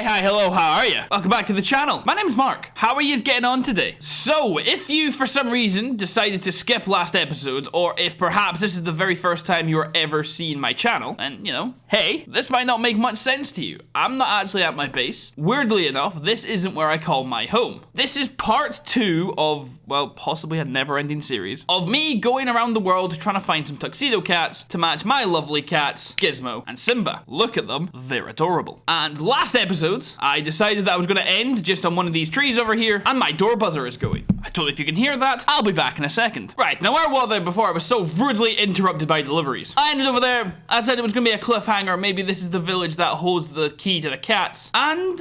Hi, hello, how are you? Welcome back to the channel. My name is Mark. How are you getting on today? So, if you for some reason decided to skip last episode, or if perhaps this is the very first time you are ever seeing my channel, and you know, hey, this might not make much sense to you. I'm not actually at my base. Weirdly enough, this isn't where I call my home. This is part 2 of, well, possibly a never-ending series of me going around the world trying to find some tuxedo cats to match my lovely cats, Gizmo and Simba. Look at them, they're adorable. And last episode, I decided that I was going to end just on one of these trees over here, and my door buzzer is going. I don't know if you can hear that. I'll be back in a second. Right, now where was I before I was so rudely interrupted by deliveries? I ended over there. I said it was going to be a cliffhanger. Maybe this is the village that holds the key to the cats. And,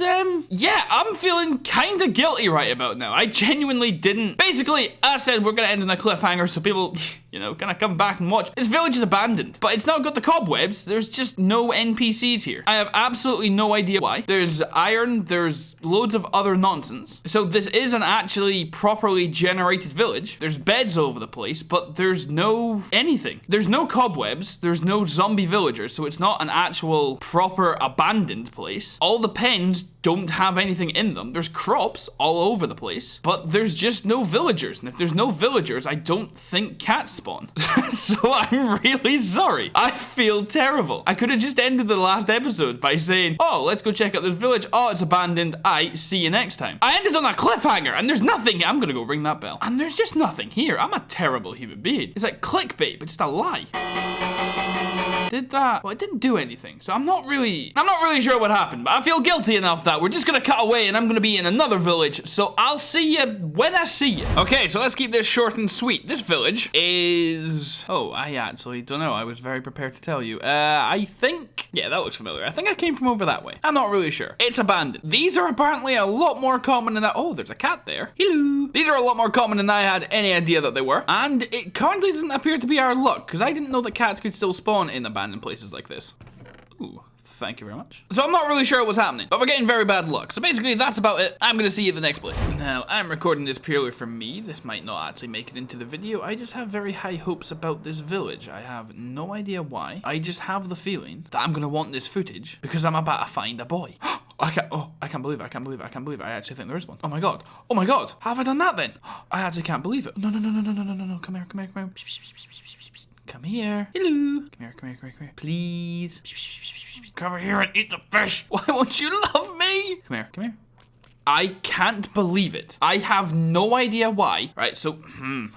yeah, I'm feeling kind of guilty right about now. I genuinely didn't. Basically, I said we're going to end on a cliffhanger so people, you know, gonna come back and watch. This village is abandoned, but it's not got the cobwebs. There's just no NPCs here. I have absolutely no idea why. There's iron, there's loads of other nonsense. So this is an actually properly generated village. There's beds all over the place, but there's no anything. There's no cobwebs, there's no zombie villagers, so it's not an actual proper abandoned place. All the pens don't have anything in them. There's crops all over the place, but there's just no villagers. And if there's no villagers, I don't think cats spawn. So I'm really sorry. I feel terrible. I could have just ended the last episode by saying, oh, let's go check out this village. Oh, it's abandoned. See you next time. I ended on a cliffhanger and there's nothing. I'm gonna go ring that bell. And there's just nothing here. I'm a terrible human being. It's like clickbait, but just a lie. Did that? Well, it didn't do anything, so I'm not really sure what happened, but I feel guilty enough that we're just gonna cut away and I'm gonna be in another village, so I'll see you when I see you. Okay, so let's keep this short and sweet. This village is... Oh, I actually don't know. I was very prepared to tell you. I think... Yeah, that looks familiar. I think I came from over that way. I'm not really sure. It's abandoned. These are apparently a lot more common than that. Oh, there's a cat there. Hello. These are a lot more common than I had any idea that they were, and it currently doesn't appear to be our luck, because I didn't know that cats could still spawn in abandoned places like this. Ooh, thank you very much. So I'm not really sure what's happening, but we're getting very bad luck. So basically, that's about it. I'm gonna see you at the next place. Now, I'm recording this purely for me. This might not actually make it into the video. I just have very high hopes about this village. I have no idea why. I just have the feeling that I'm gonna want this footage because I'm about to find a boy. I can't believe it. I actually think there is one. Oh my god. How have I done that then? I actually can't believe it. No. Come here. Come here. Hello. Come here. Please. Come here and eat the fish. Why won't you love me? Come here. I can't believe it. I have no idea why. Right, so,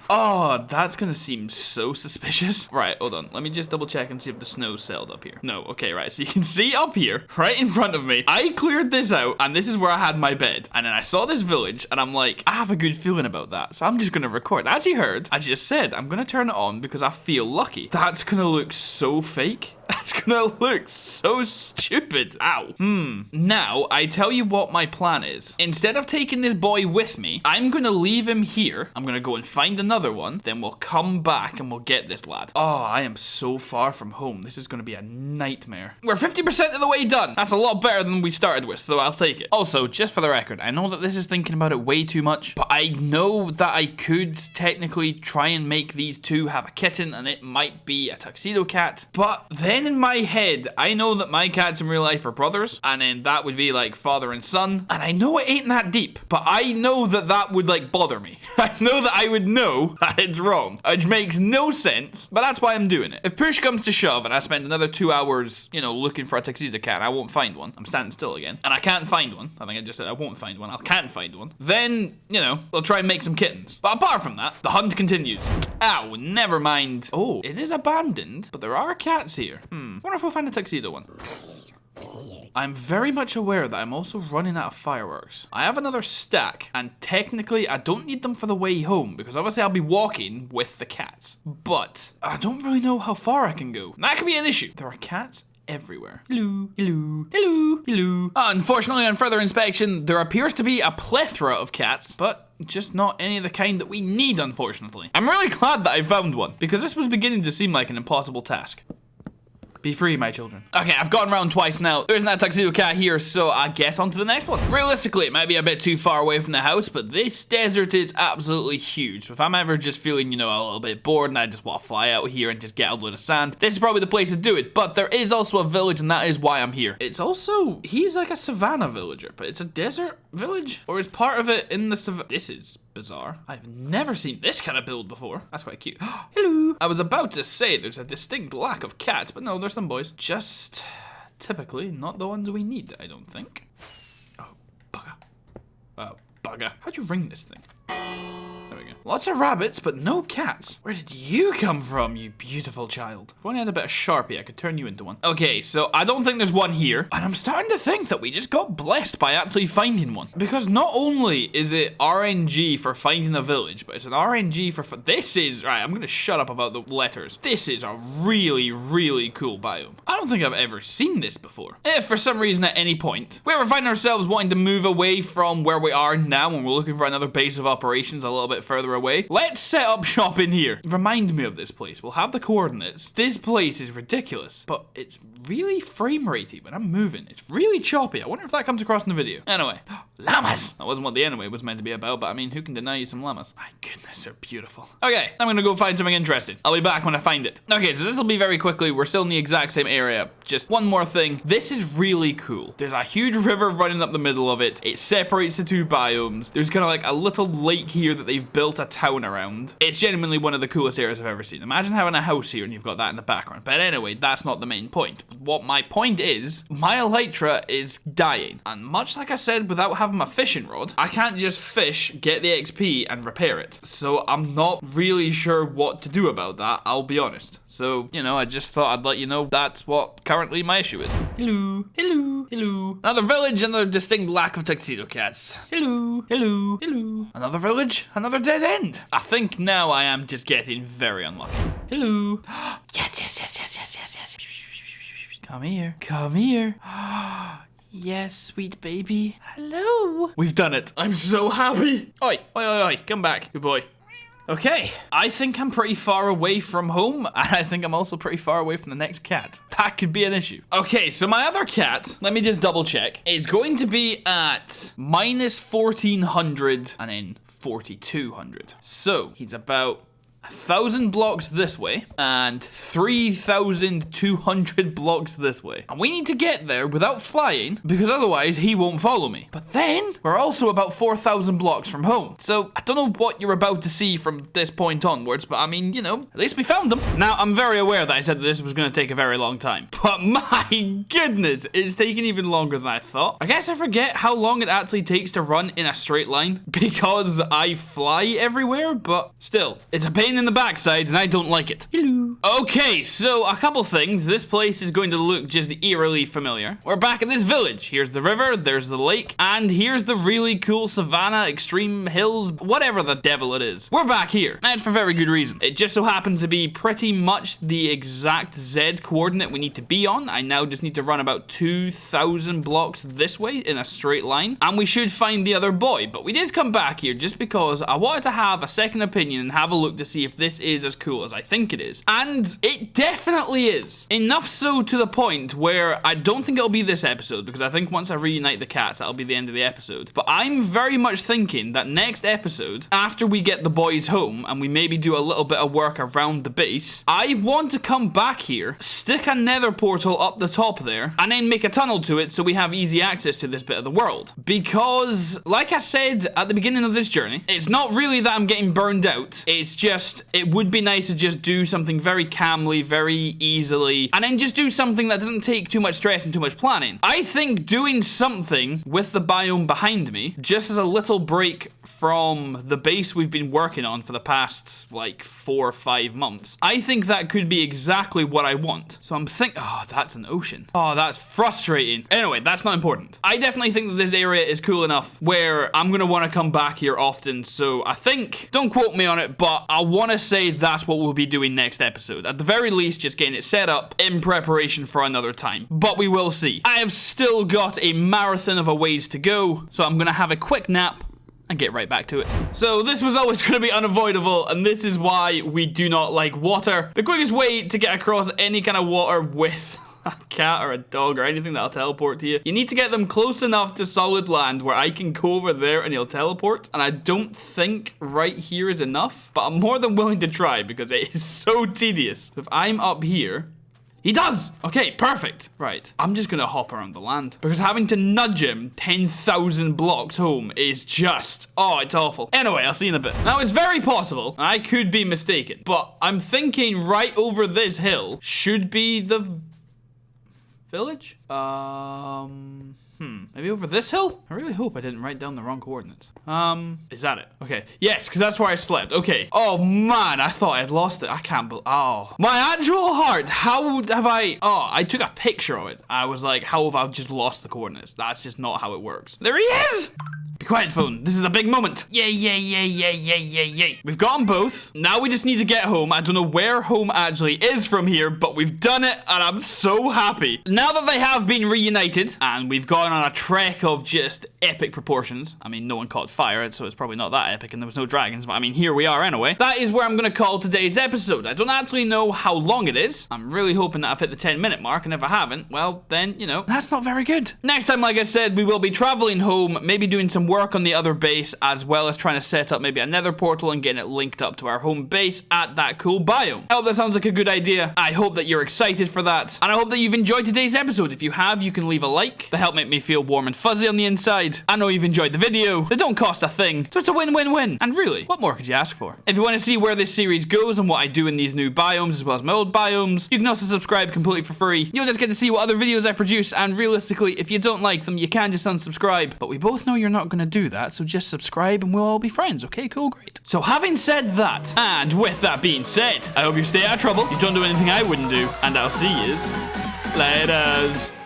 Oh, that's gonna seem so suspicious. Right, hold on. Let me just double check and see if the snow's settled up here. No, okay, right. So you can see up here, right in front of me, I cleared this out, and this is where I had my bed. And then I saw this village, and I'm like, I have a good feeling about that. So I'm just gonna record. As you heard, I just said, I'm gonna turn it on because I feel lucky. That's gonna look so fake. That's gonna look so stupid. Ow. Now, I tell you what my plan is. Instead of taking this boy with me, I'm gonna leave him here. I'm gonna go and find another one. Then we'll come back and we'll get this lad. Oh, I am so far from home. This is gonna be a nightmare. We're 50% of the way done. That's a lot better than we started with, so I'll take it. Also, just for the record, I know that this is thinking about it way too much, but I know that I could technically try and make these two have a kitten, and it might be a tuxedo cat, but then in my head, I know that my cats in real life are brothers, and then that would be like father and son, and I know it ain't that deep, but I know that that would like bother me. I know that I would know that it's wrong, which makes no sense, but that's why I'm doing it. If push comes to shove and I spend another 2 hours, you know, looking for a tuxedo cat, I won't find one. I'm standing still again, and I can't find one. I think I just said I won't find one. I can't find one. Then, you know, I'll try and make some kittens. But apart from that, the hunt continues. Ow, never mind. Oh, it is abandoned, but there are cats here. Wonder if we'll find a tuxedo one. I'm very much aware that I'm also running out of fireworks. I have another stack, and technically I don't need them for the way home, because obviously I'll be walking with the cats. But I don't really know how far I can go. That could be an issue. There are cats everywhere. Hello. Unfortunately, on further inspection, there appears to be a plethora of cats, but just not any of the kind that we need, unfortunately. I'm really glad that I found one, because this was beginning to seem like an impossible task. Be free, my children. Okay, I've gone around twice now. There isn't that tuxedo cat here, so I guess on to the next one. Realistically, it might be a bit too far away from the house, but this desert is absolutely huge. So if I'm ever just feeling, you know, a little bit bored and I just want to fly out here and just get a load of sand, this is probably the place to do it. But there is also a village, and that is why I'm here. It's also, he's like a savannah villager, but it's a desert village? Or is part of it in the savannah? This is bizarre. I've never seen this kind of build before. That's quite cute. Hello. I was about to say there's a distinct lack of cats, but no, there's some boys. Just typically not the ones we need, I don't think. Oh, bugger. Oh, bugger. How'd you ring this thing? There we go. Lots of rabbits, but no cats. Where did you come from, you beautiful child? If only I had a bit of Sharpie, I could turn you into one. Okay, so I don't think there's one here. And I'm starting to think that we just got blessed by actually finding one. Because not only is it RNG for finding a village, but it's an RNG for... This is... Right, I'm going to shut up about the letters. This is a really, really cool biome. I don't think I've ever seen this before. If for some reason at any point we ever find ourselves wanting to move away from where we are now and we're looking for another base of operations a little bit further away, let's set up shop in here. Remind me of this place. We'll have the coordinates. This place is ridiculous, but it's really frame ratey when I'm moving. It's really choppy. I wonder if that comes across in the video. Anyway, llamas. That wasn't what the anyway was meant to be about, but I mean, who can deny you some llamas? My goodness, they're beautiful. Okay, I'm gonna go find something interesting. I'll be back when I find it. Okay, so this will be very quickly. We're still in the exact same area. Just one more thing. This is really cool. There's a huge river running up the middle of it. It separates the two biomes. There's kind of like a little lake here that they've built a town around. It's genuinely one of the coolest areas I've ever seen. Imagine having a house here and you've got that in the background. But anyway, that's not the main point. What my point is, my elytra is dying. And much like I said, without having my fishing rod, I can't just fish, get the XP, and repair it. So I'm not really sure what to do about that, I'll be honest. So, you know, I just thought I'd let you know that's what currently my issue is. Hello, hello, hello. Another village, another distinct lack of tuxedo cats. Hello, hello, hello. Another village, another dead end. I think now I am just getting very unlucky. Hello. Yes, yes, yes, yes, yes, yes, yes. Come here, come here. Yes, sweet baby. Hello. We've done it. I'm so happy. Oi, oi, oi, oi. Come back, good boy. Okay, I think I'm pretty far away from home, and I think I'm also pretty far away from the next cat. That could be an issue. Okay, so my other cat, let me just double check, is going to be at minus 1400 and then 4200. So he's about 1,000 blocks this way and 3,200 blocks this way. And we need to get there without flying because otherwise he won't follow me. But then we're also about 4,000 blocks from home. So I don't know what you're about to see from this point onwards, but I mean, you know, at least we found them. Now, I'm very aware that I said that this was going to take a very long time, but my goodness, it's taking even longer than I thought. I guess I forget how long it actually takes to run in a straight line because I fly everywhere, but still, it's a pain in the backside and I don't like it. Hello. Okay, so a couple things. This place is going to look just eerily familiar. We're back at this village. Here's the river, there's the lake, and here's the really cool savannah, extreme hills, whatever the devil it is. We're back here, and it's for very good reason. It just so happens to be pretty much the exact Z coordinate we need to be on. I now just need to run about 2,000 blocks this way in a straight line, and we should find the other boy. But we did come back here just because I wanted to have a second opinion and have a look to see if this is as cool as I think it is. And it definitely is. Enough so to the point where I don't think it'll be this episode, because I think once I reunite the cats, that'll be the end of the episode. But I'm very much thinking that next episode, after we get the boys home and we maybe do a little bit of work around the base, I want to come back here, stick a nether portal up the top there, and then make a tunnel to it so we have easy access to this bit of the world. Because, like I said at the beginning of this journey, it's not really that I'm getting burned out, it's just, it would be nice to just do something very calmly, very easily, and then just do something that doesn't take too much stress and too much planning. I think doing something with the biome behind me, just as a little break from the base we've been working on for the past, like, 4 or 5 months, I think that could be exactly what I want. So I'm thinking, oh, that's an ocean. Oh, that's frustrating. Anyway, that's not important. I definitely think that this area is cool enough where I'm gonna want to come back here often, so I think, don't quote me on it, but I want to say that's what we'll be doing next episode. At the very least, just getting it set up in preparation for another time. But we will see. I have still got a marathon of a ways to go, so I'm gonna have a quick nap, and get right back to it. So this was always going to be unavoidable, and this is why we do not like water. The quickest way to get across any kind of water with a cat or a dog or anything that'll teleport to you, you need to get them close enough to solid land where I can go over there and he'll teleport. And I don't think right here is enough, but I'm more than willing to try because it is so tedious. If I'm up here, he does! Okay, perfect. Right, I'm just gonna hop around the land because having to nudge him 10,000 blocks home is just, oh, it's awful. Anyway, I'll see you in a bit. Now, it's very possible, I could be mistaken, but I'm thinking right over this hill should be the village? Maybe over this hill? I really hope I didn't write down the wrong coordinates. Is that it? Okay. Yes, because that's where I slept. Okay. Oh, man, I thought I had lost it. I can't believe, oh. My actual heart, how have I, oh, I took a picture of it. I was like, how have I just lost the coordinates? That's just not how it works. There he is! Be quiet, phone. This is a big moment. Yay, yay, yay, yay, yay, yay, yay. We've got them both. Now we just need to get home. I don't know where home actually is from here, but we've done it, and I'm so happy. Now that they have been reunited, and we've gone on a trek of just epic proportions. I mean, no one caught fire, so it's probably not that epic, and there was no dragons, but I mean, here we are anyway. That is where I'm going to call today's episode. I don't actually know how long it is. I'm really hoping that I've hit the 10-minute mark, and if I haven't, well, then, you know, that's not very good. Next time, like I said, we will be traveling home, maybe doing some work on the other base, as well as trying to set up maybe a nether portal and getting it linked up to our home base at that cool biome. I hope that sounds like a good idea. I hope that you're excited for that, and I hope that you've enjoyed today's episode. If you have, you can leave a like. They help make me feel warm and fuzzy on the inside. I know you've enjoyed the video. They don't cost a thing, so it's a win-win-win. And really, what more could you ask for? If you want to see where this series goes and what I do in these new biomes as well as my old biomes, you can also subscribe completely for free. You'll just get to see what other videos I produce, and realistically, if you don't like them, you can just unsubscribe. But we both know you're not going to do that, so just subscribe and we'll all be friends. Okay, cool, great. So having said that, and with that being said, I hope you stay out of trouble, you don't do anything I wouldn't do, and I'll see yous later.